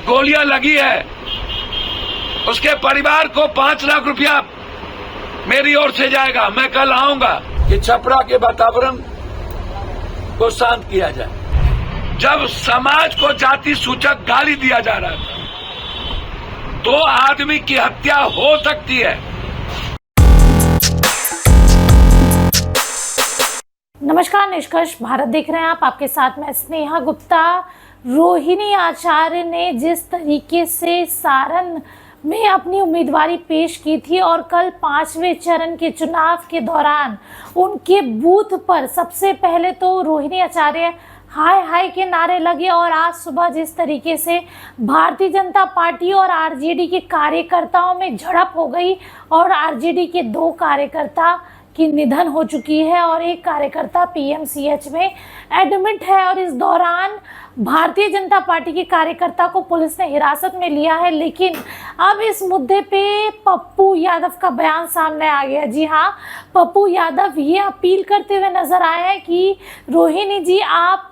गोलियां लगी है, उसके परिवार को 5 लाख रुपया मेरी ओर से जाएगा। मैं कल आऊंगा कि छपरा के वातावरण को शांत किया जाए। जब समाज को जाति सूचक गाली दिया जा रहा था, 2 आदमी की हत्या हो सकती है। नमस्कार, निष्कर्ष भारत देख रहे हैं आप। आपके साथ मैं स्नेहा गुप्ता। रोहिणी आचार्य ने जिस तरीके से सारण में अपनी उम्मीदवारी पेश की थी और कल 5वें चरण के चुनाव के दौरान उनके बूथ पर सबसे पहले तो रोहिणी आचार्य हाय हाय के नारे लगे और आज सुबह जिस तरीके से भारतीय जनता पार्टी और आरजेडी के कार्यकर्ताओं में झड़प हो गई और आरजेडी के 2 कार्यकर्ता की निधन हो चुकी है और एक कार्यकर्ता पीएमसीएच में एडमिट है। और इस दौरान भारतीय जनता पार्टी के कार्यकर्ता को पुलिस ने हिरासत में लिया है। लेकिन अब इस मुद्दे पे पप्पू यादव का बयान सामने आ गया। जी हाँ, पप्पू यादव ये अपील करते हुए नजर आए हैं कि रोहिणी जी, आप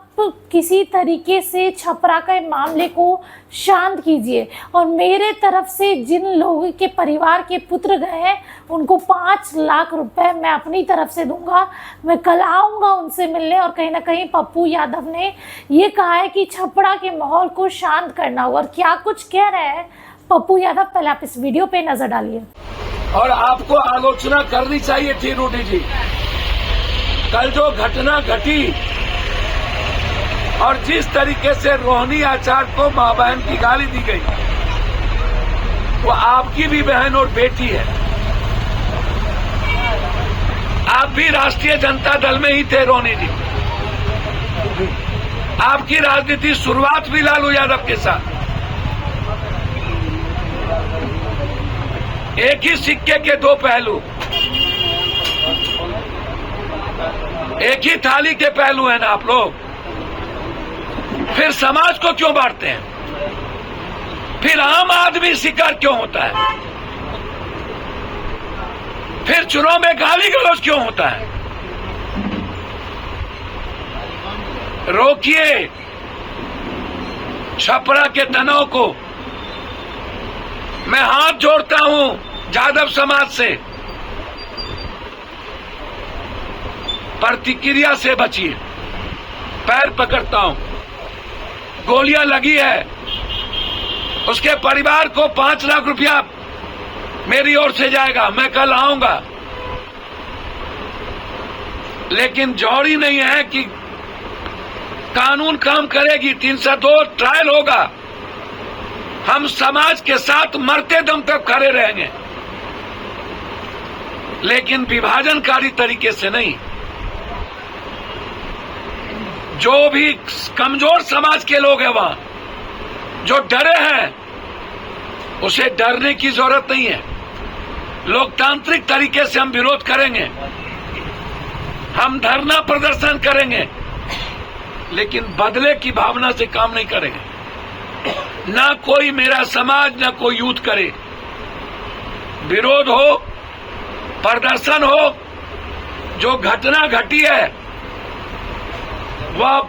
किसी तरीके से छपरा के मामले को शांत कीजिए और मेरे तरफ से जिन लोगों के परिवार के पुत्र गए हैं उनको 5 लाख रुपए मैं अपनी तरफ से दूंगा। मैं कल आऊंगा उनसे मिलने। और कहीं ना कहीं पप्पू यादव ने ये कहा है कि छपरा के माहौल को शांत करना होगा। और क्या कुछ कह रहे हैं पप्पू यादव, पहले आप इस वीडियो पे नजर डालिए। और आपको आलोचना करनी चाहिए थी रूडी जी। कल जो घटना घटी और जिस तरीके से रोहिणी आचार्य को मां बहन की गाली दी गई, वो आपकी भी बहन और बेटी है। आप भी राष्ट्रीय जनता दल में ही थे रोहिणी जी। आपकी राजनीति शुरुआत भी लालू यादव के साथ। एक ही सिक्के के 2 पहलू, एक ही थाली के पहलू हैं ना आप लोग। फिर समाज को क्यों बांटते हैं? फिर आम आदमी शिकार क्यों होता है? फिर चुनाव में गाली गलौज क्यों होता है? रोकिए छपरा के तनाव को। मैं हाथ जोड़ता हूं यादव समाज से, प्रतिक्रिया से बचिए। पैर पकड़ता हूं। गोलियां लगी है, उसके परिवार को 5 लाख रुपया मेरी ओर से जाएगा। मैं कल आऊंगा। लेकिन जौहरी नहीं है कि कानून काम करेगी। 302 ट्रायल होगा। हम समाज के साथ मरते दम तक खड़े रहेंगे, लेकिन विभाजनकारी तरीके से नहीं। जो भी कमजोर समाज के लोग हैं वहां, जो डरे हैं, उसे डरने की जरूरत नहीं है। लोकतांत्रिक तरीके से हम विरोध करेंगे, हम धरना प्रदर्शन करेंगे, लेकिन बदले की भावना से काम नहीं करेंगे। ना कोई मेरा समाज, ना कोई यूथ करे। विरोध हो, प्रदर्शन हो। जो घटना घटी है वह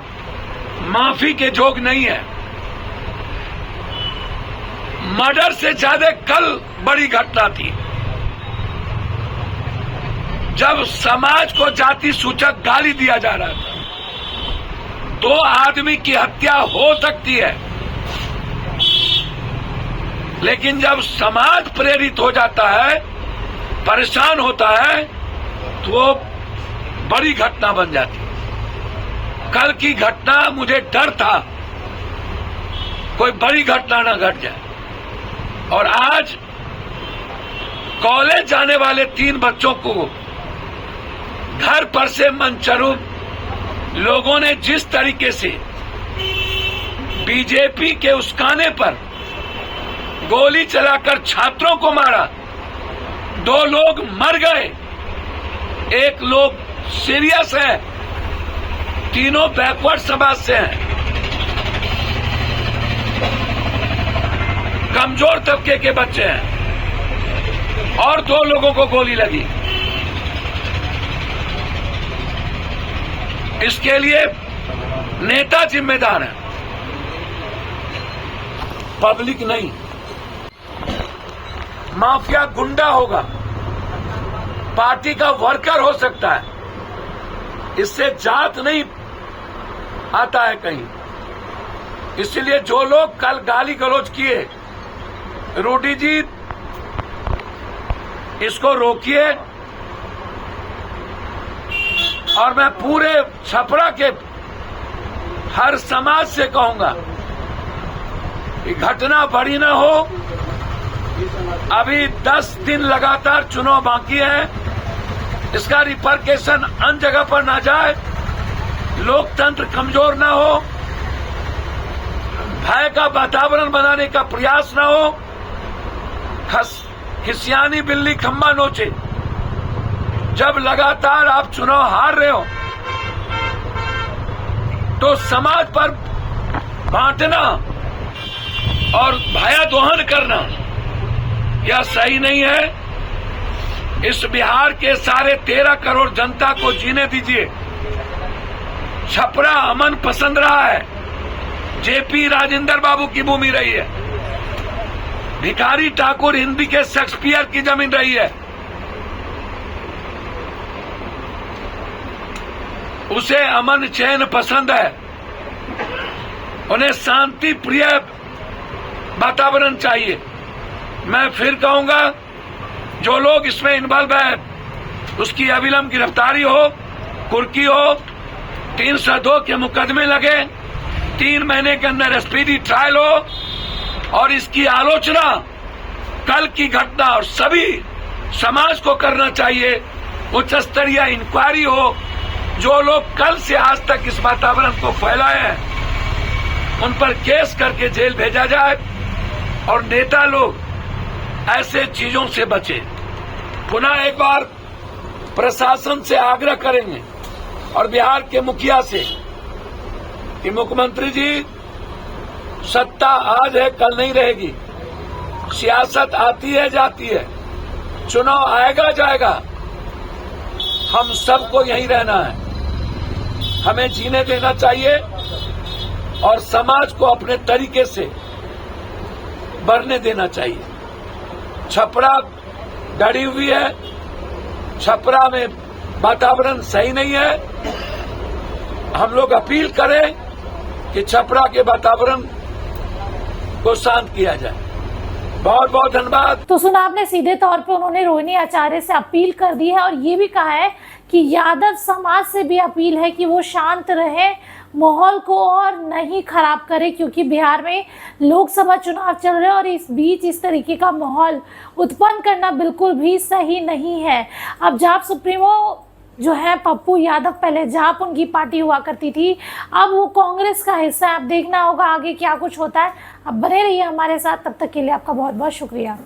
माफी के जोग नहीं है। मर्डर से ज्यादा कल बड़ी घटना थी, जब समाज को जाति सूचक गाली दिया जा रहा था। 2 आदमी की हत्या हो सकती है, लेकिन जब समाज प्रेरित हो जाता है, परेशान होता है, तो वो बड़ी घटना बन जाती है। कल की घटना मुझे डर था कोई बड़ी घटना ना घट जाए। और आज कॉलेज जाने वाले 3 बच्चों को घर पर से मनचरू लोगों ने जिस तरीके से बीजेपी के उस्काने पर गोली चलाकर छात्रों को मारा, 2 लोग मर गए, 1 लोग सीरियस है, तीनों बैकवर्ड समाज से हैं, कमजोर तबके के बच्चे हैं, और 2 लोगों को गोली लगी। इसके लिए नेता जिम्मेदार है। पब्लिक नहीं। माफिया गुंडा होगा, पार्टी का वर्कर हो सकता है, इससे जात नहीं आता है कहीं। इसलिए जो लोग कल गाली गलौज किए, रूडी जी इसको रोकिए। और मैं पूरे छपरा के हर समाज से कहूंगा कि घटना बड़ी ना हो। अभी 10 दिन लगातार चुनाव बाकी है, इसका रिपरकेशन अन्य जगह पर ना जाए, लोकतंत्र कमजोर ना हो, भय का वातावरण बनाने का प्रयास ना हो। खिसियानी बिल्ली खंबा नोचे। जब लगातार आप चुनाव हार रहे हो तो समाज पर बांटना और भयादोहन करना यह सही नहीं है। इस बिहार के सारे 13 करोड़ जनता को जीने दीजिए। छपरा अमन पसंद रहा है, जेपी राजेंद्र बाबू की भूमि रही है, भिखारी ठाकुर हिंदी के शेक्सपियर की जमीन रही है। उसे अमन चैन पसंद है, उन्हें शांति प्रिय वातावरण चाहिए। मैं फिर कहूंगा, जो लोग इसमें इन्वॉल्व है उसकी अविलंब गिरफ्तारी हो, कुर्की हो, 302 के मुकदमे लगे, 3 महीने के अंदर स्पीडी ट्रायल हो और इसकी आलोचना कल की घटना और सभी समाज को करना चाहिए। उच्च स्तरीय इंक्वायरी हो। जो लोग कल से आज तक इस वातावरण को फैलाए हैं उन पर केस करके जेल भेजा जाए और नेता लोग ऐसे चीजों से बचे। पुनः एक बार प्रशासन से आग्रह करेंगे और बिहार के मुखिया से कि मुख्यमंत्री जी, सत्ता आज है कल नहीं रहेगी, सियासत आती है जाती है, चुनाव आएगा जाएगा, हम सबको यहीं रहना है, हमें जीने देना चाहिए और समाज को अपने तरीके से बढ़ने देना चाहिए। छपरा डरी हुई है, छपरा में वातावरण सही नहीं है। हम लोग अपील करें कि छपरा के वातावरण को शांत किया जाए। बहुत बहुत धन्यवाद। तो सुना आपने, सीधे तौर पे उन्होंने रोहिणी आचार्य से अपील कर दी है और ये भी कहा है कि यादव समाज से भी अपील है कि वो शांत रहे, माहौल को और नहीं खराब करे, क्योंकि बिहार में लोकसभा चुनाव चल रहे हैं और इस बीच इस तरीके का माहौल उत्पन्न करना बिल्कुल भी सही नहीं है। अब जाप सुप्रीमो जो है पप्पू यादव, पहले जाप उनकी पार्टी हुआ करती थी, अब वो कांग्रेस का हिस्सा है। अब देखना होगा आगे क्या कुछ होता है। अब बने रहिए हमारे साथ, तब तक के लिए आपका बहुत बहुत शुक्रिया।